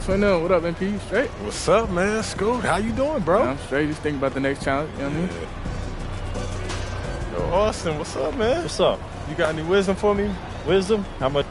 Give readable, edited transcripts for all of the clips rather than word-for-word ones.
29, what up, MP? Straight? What's up, man? Scoot, how you doing, bro? Yeah, I'm straight. Just thinking about the next challenge. You know what I mean? Yo, Austin, what's up, man? What's up? You got any wisdom for me? Wisdom? How much?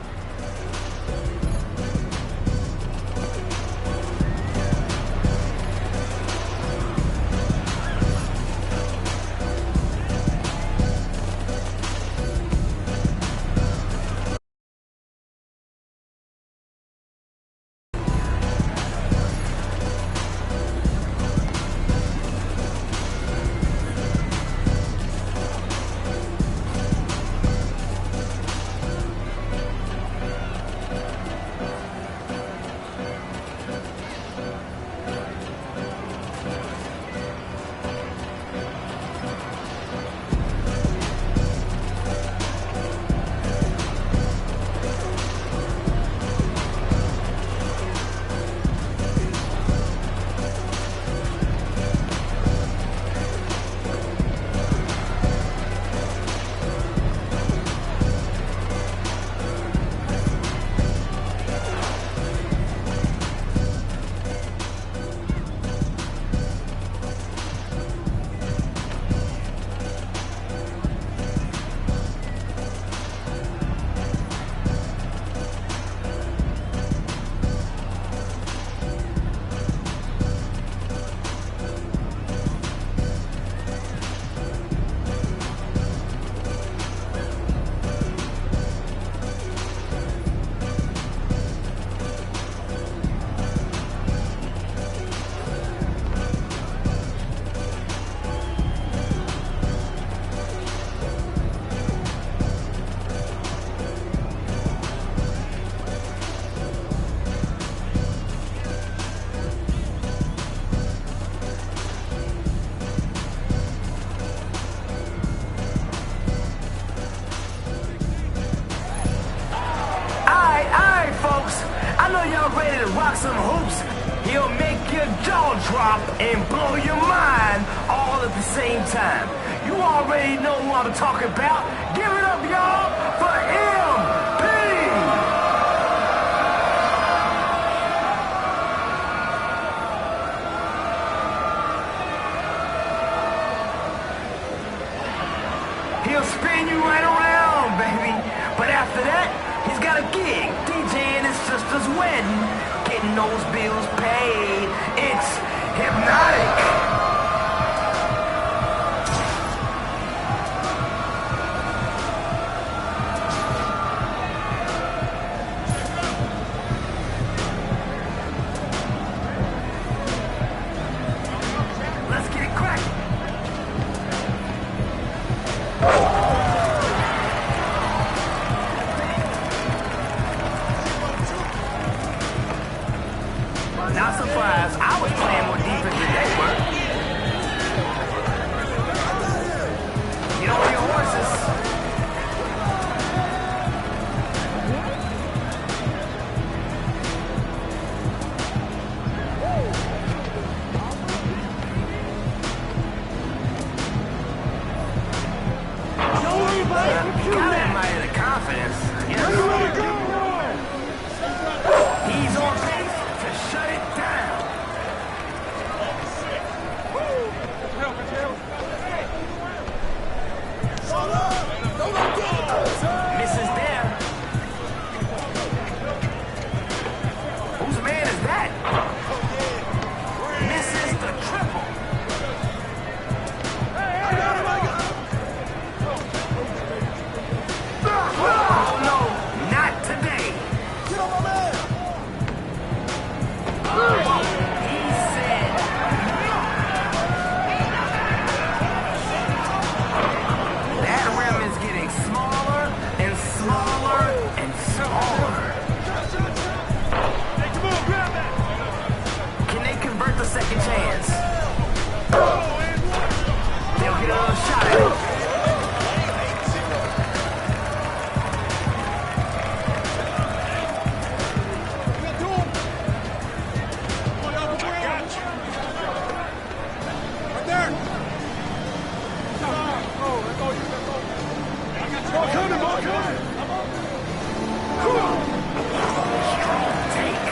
Some hoops, he'll make your jaw drop and blow your mind all at the same time. You already know what I'm talking about. Give it up, y'all, for MP! He'll spin you right around, baby. But after that, he's got a gig, DJing his sister's wedding. Getting those bills paid. It's hypnotic. Let's get it cracking. Not surprised. I was playing more defense than they were. Get on your horses. Got him out of the confidence. Yes. He's on pace to shut it down. Misses there. Whose man is that? Misses the triple. Oh no, not today. He said that rim is getting smaller and smaller and smaller. Can they convert the second chance? They'll get another shot at it. Strong take.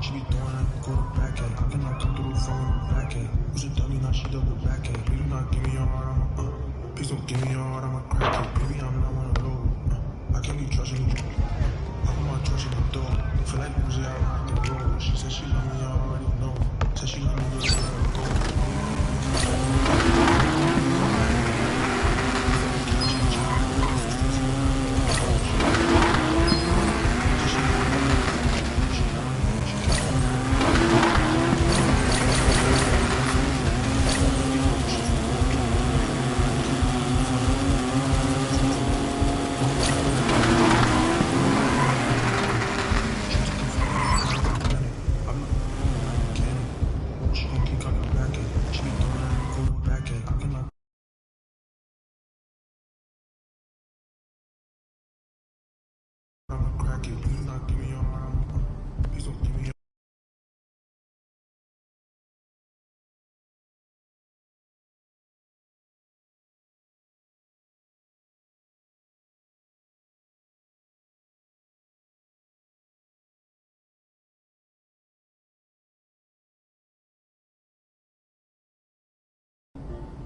She be throwing that quarterback at. I cannot come through from the back end. Who's a dummy, now she double back at. Please do not give me your heart, please don't give me your heart, I'ma crack it. Baby, I'm not one of those. I can't be trusting you. I put my trust in the door. Feel like losing, I rock the road. She said she love me, I already know. Said she love me, good, I let her go.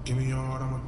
Give me your heart, I'ma...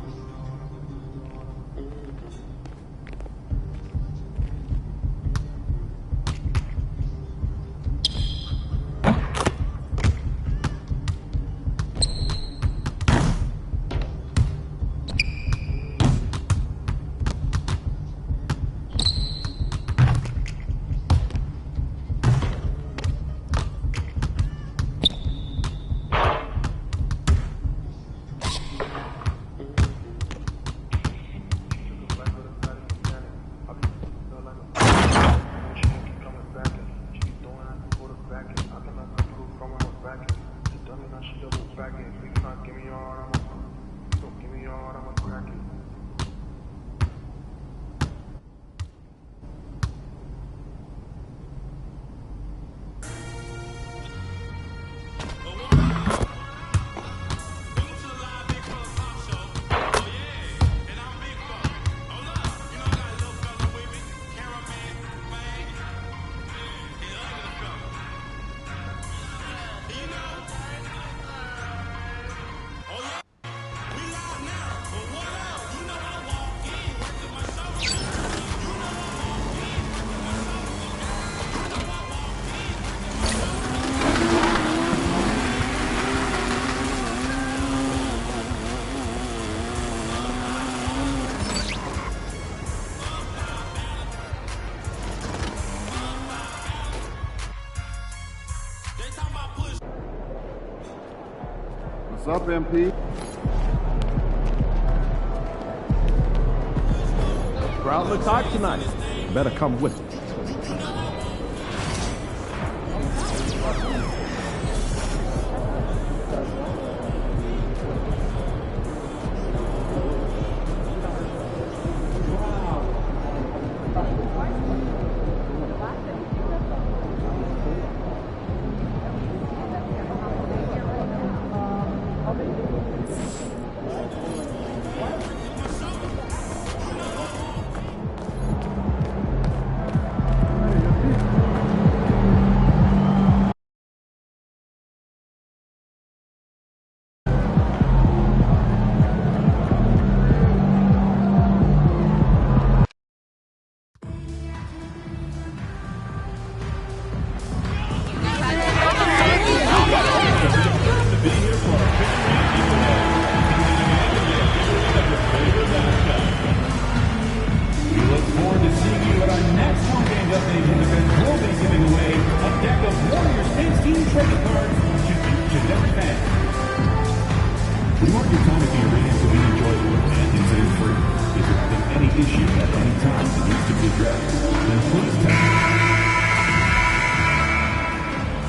What's up, MP? Crowd looks hot tonight. Better come with it.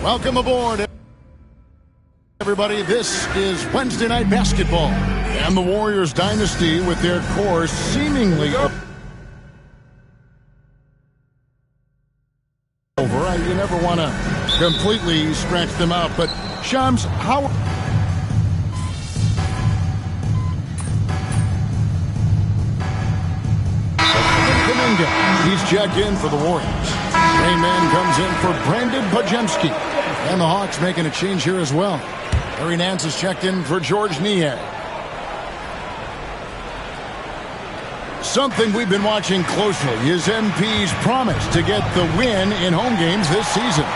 Welcome aboard, everybody. This is Wednesday Night Basketball, and the Warriors dynasty with their core seemingly over. You never want to completely scratch them out, but Shams, how... Kuminga, he's checked in for the Warriors. Rain Man comes in for Brandon Podziemski. And the Hawks making a change here as well. Larry Nance is checked in for George Niang. Something we've been watching closely is MP's promise to get the win in home games this season.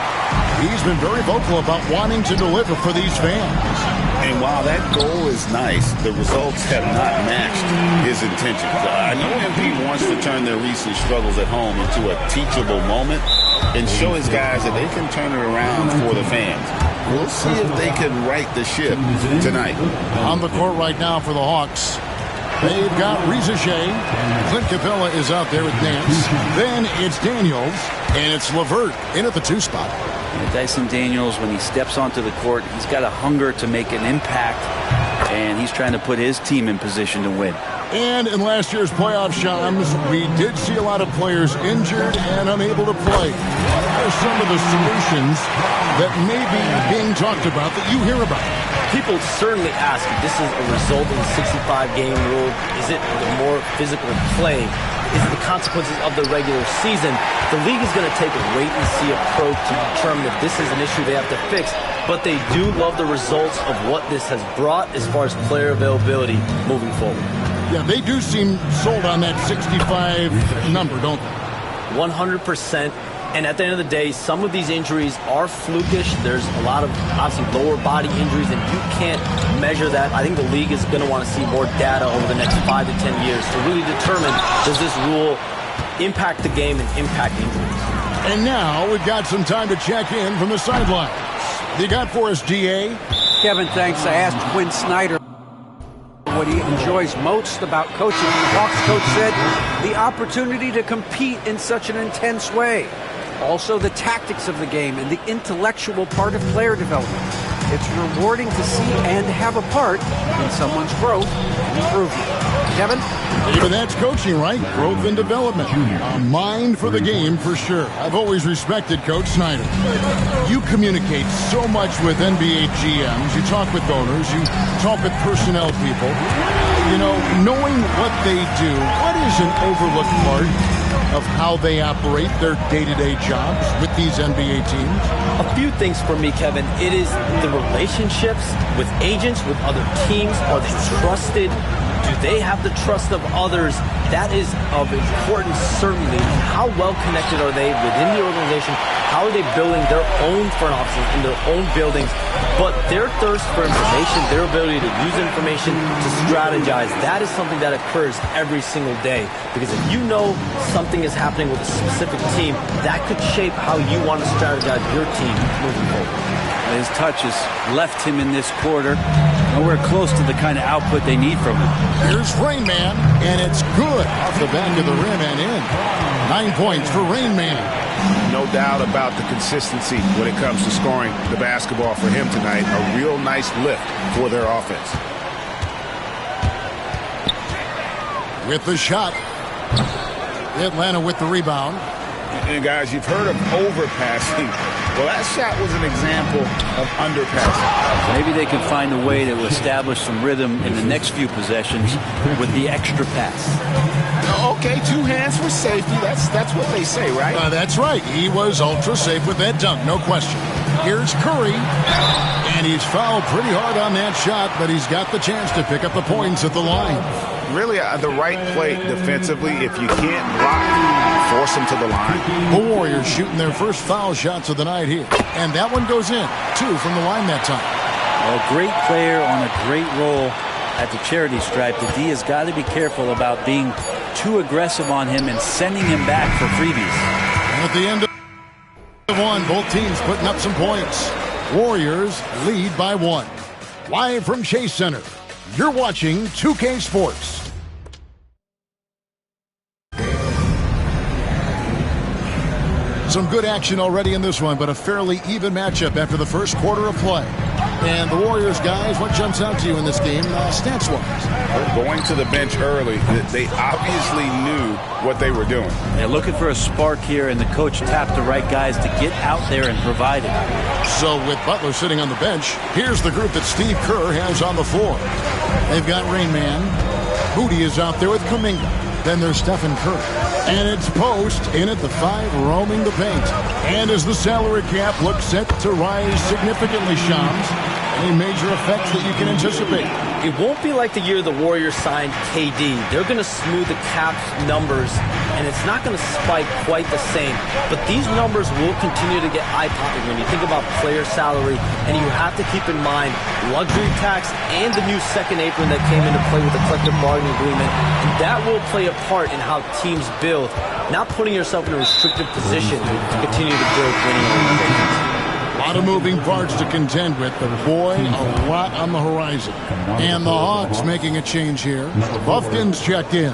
He's been very vocal about wanting to deliver for these fans. And while that goal is nice, the results have not matched his intentions. I know MP wants to turn their recent struggles at home into a teachable moment and show his guys that they can turn it around for the fans. We'll see if they can right the ship tonight. On the court right now for the Hawks, they've got Reza Shea. Clint Capella is out there with Nance. Then it's Daniels, and it's LeVert in at the 2 spot. Dyson Daniels, when he steps onto the court, he's got a hunger to make an impact, and he's trying to put his team in position to win. And in last year's playoff shams, we did see a lot of players injured and unable to play. What are some of the solutions that may be being talked about that you hear about? People certainly ask if this is a result of the 65-game rule. Is it the more physical play? Is it the consequences of the regular season? The league is going to take a wait-and-see approach to determine if this is an issue they have to fix. But they do love the results of what this has brought as far as player availability moving forward. Yeah, they do seem sold on that 65 number, don't they? 100%. And at the end of the day, some of these injuries are flukish. There's a lot of, obviously, lower body injuries, and you can't measure that. I think the league is going to want to see more data over the next 5 to 10 years to really determine, does this rule impact the game and impact injuries? And now we've got some time to check in from the sidelines. You got for us, DA? Kevin, thanks. I asked Quinn Snyder what he enjoys most about coaching. The Hawks coach said the opportunity to compete in such an intense way. Also the tactics of the game and the intellectual part of player development. It's rewarding to see and have a part in someone's growth and improvement. Kevin? Even that's coaching, right? Growth and development. A mind for the game for sure. I've always respected Coach Snyder. You communicate so much with NBA GMs. You talk with owners. You talk with personnel people. You know, knowing what they do, what is an overlooked part of how they operate their day-to-day jobs with these NBA teams? A few things for me, Kevin. It is the relationships with agents, with other teams. Are they trusted? Do they have the trust of others? That is of importance, certainly. How well connected are they within the organization? How are they building their own front offices in their own buildings? But their thirst for information, their ability to use information to strategize, that is something that occurs every single day. Because if you know something is happening with a specific team, that could shape how you want to strategize your team moving forward. His touch has left him in this quarter. Nowhere close to the kind of output they need from him. Here's Rain Man, and it's good off the back of the rim and in. 9 points for Rain Man. No doubt about the consistency when it comes to scoring the basketball for him tonight. A real nice lift for their offense. With the shot. Atlanta with the rebound. And guys, you've heard of overpassing. Well, that shot was an example of underpassing. Maybe they can find a way to establish some rhythm in the next few possessions with the extra pass. Okay, 2 hands for safety. That's what they say, right? That's right. He was ultra safe with that dunk, no question. Here's Curry, and he's fouled pretty hard on that shot, but he's got the chance to pick up the points at the line. Really, the right play defensively. If you can't block, force them to the line. The Warriors shooting their first foul shots of the night here, and that one goes in. 2 from the line that time. A great player on a great role at the charity stripe. The D has got to be careful about being too aggressive on him and sending him back for freebies. And at the end of 1, both teams putting up some points. Warriors lead by 1. Live from Chase Center, you're watching 2K Sports. Some good action already in this one, but a fairly even matchup after the first quarter of play. And the Warriors, guys, what jumps out to you in this game, stats-wise? Going to the bench early, they obviously knew what they were doing. They're looking for a spark here, and the coach tapped the right guys to get out there and provide it. So with Butler sitting on the bench, here's the group that Steve Kerr has on the floor. They've got Rain Man. Booty is out there with Kuminga. Then there's Stephen Curry. And it's Post in at the 5, roaming the paint. And as the salary cap looks set to rise significantly, Shams, any major effects that you can anticipate? It won't be like the year the Warriors signed KD. They're going to smooth the cap numbers, and it's not going to spike quite the same. But these numbers will continue to get eye-popping when you think about player salary, and you have to keep in mind luxury tax and the new second apron that came into play with the collective bargaining agreement. And that will play a part in how teams build, not putting yourself in a restrictive position to continue to build winning organizations. A lot of moving parts to contend with, but boy, a lot on the horizon. And the Hawks making a change here. Buffkin's checked in.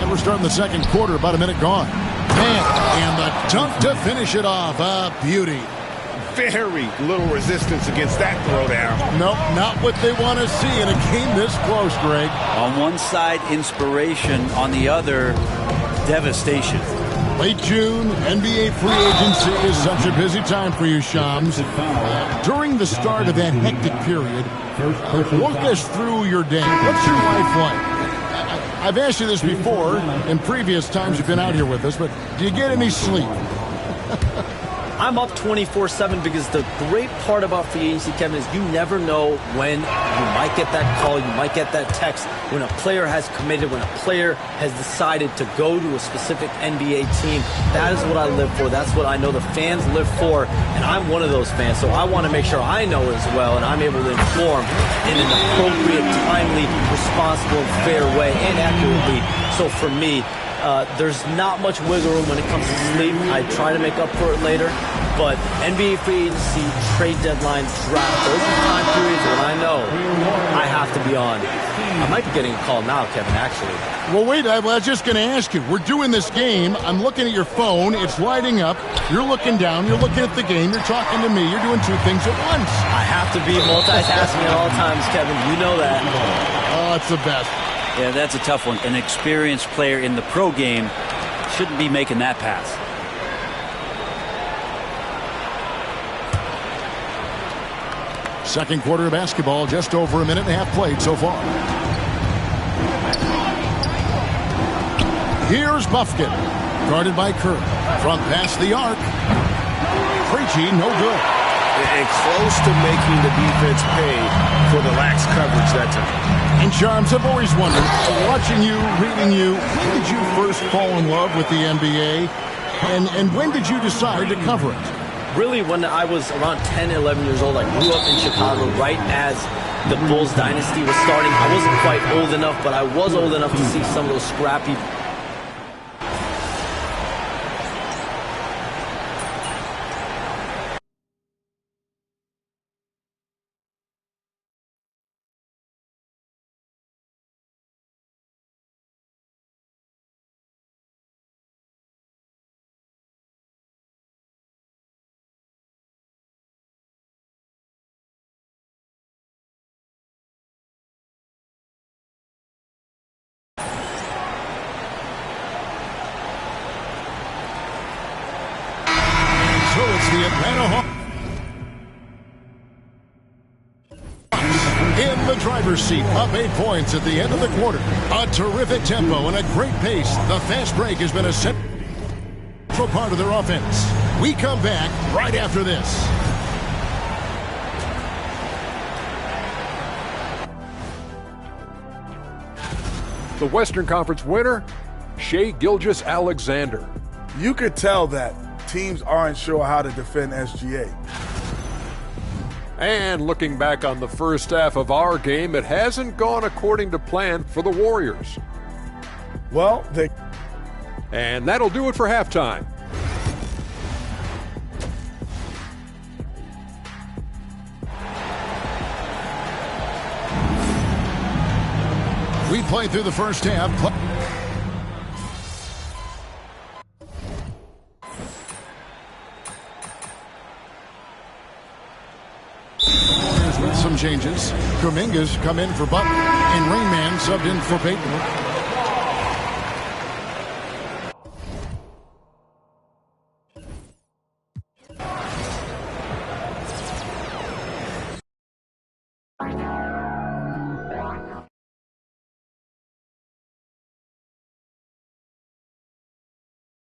And we're starting the second quarter, about a minute gone. And the dunk to finish it off. A beauty. Very little resistance against that throwdown. Nope, not what they want to see in a game this close, Greg. On one side, inspiration. On the other, devastation. Late June, NBA free agency is such a busy time for you, Shams. During the start of that hectic period, walk us through your day. What's your life like? I've asked you this before in previous times you've been out here with us, but do you get any sleep? I'm up 24/7 because the great part about free agency, Kevin, is you never know when you might get that call, you might get that text, when a player has committed, when a player has decided to go to a specific NBA team. That is what I live for. That's what I know the fans live for, and I'm one of those fans, so I want to make sure I know as well, and I'm able to inform in an appropriate, timely, responsible, fair way, and accurately. So for me, there's not much wiggle room when it comes to sleep. I try to make up for it later, but NBA free agency, trade deadline, draft, those are time periods when I know I have to be on. I might be getting a call now, Kevin, actually. Well, wait, I was just going to ask you. We're doing this game. I'm looking at your phone. It's lighting up. You're looking down. You're looking at the game. You're talking to me. You're doing two things at once. I have to be multitasking at all times, Kevin. You know that. Oh, it's the best. Yeah, that's a tough one. An experienced player in the pro game shouldn't be making that pass. Second quarter of basketball, just over a minute and a half played so far. Here's Buffkin, guarded by Kerr. From past the arc. Preachy, no good. And close to making the defense pay for the lax coverage that time. And Shams, I've always wondered, watching you, reading you, when did you first fall in love with the NBA? And when did you decide to cover it? Really, when I was around 10, 11 years old, I grew up in Chicago right as the Bulls dynasty was starting. I wasn't quite old enough, but I was old enough to see some of those scrappy The Atlanta Hawks in the driver's seat, up 8 points at the end of the quarter. A terrific tempo and a great pace. The fast break has been a central part of their offense. We come back right after this. The Western Conference winner, Shai Gilgeous-Alexander. You could tell that teams aren't sure how to defend SGA. And looking back on the first half of our game, it hasn't gone according to plan for the Warriors. Well, And that'll do it for halftime. We played through the first half. With some changes. Kuminga's come in for Butler, and Rainman subbed in for Payton.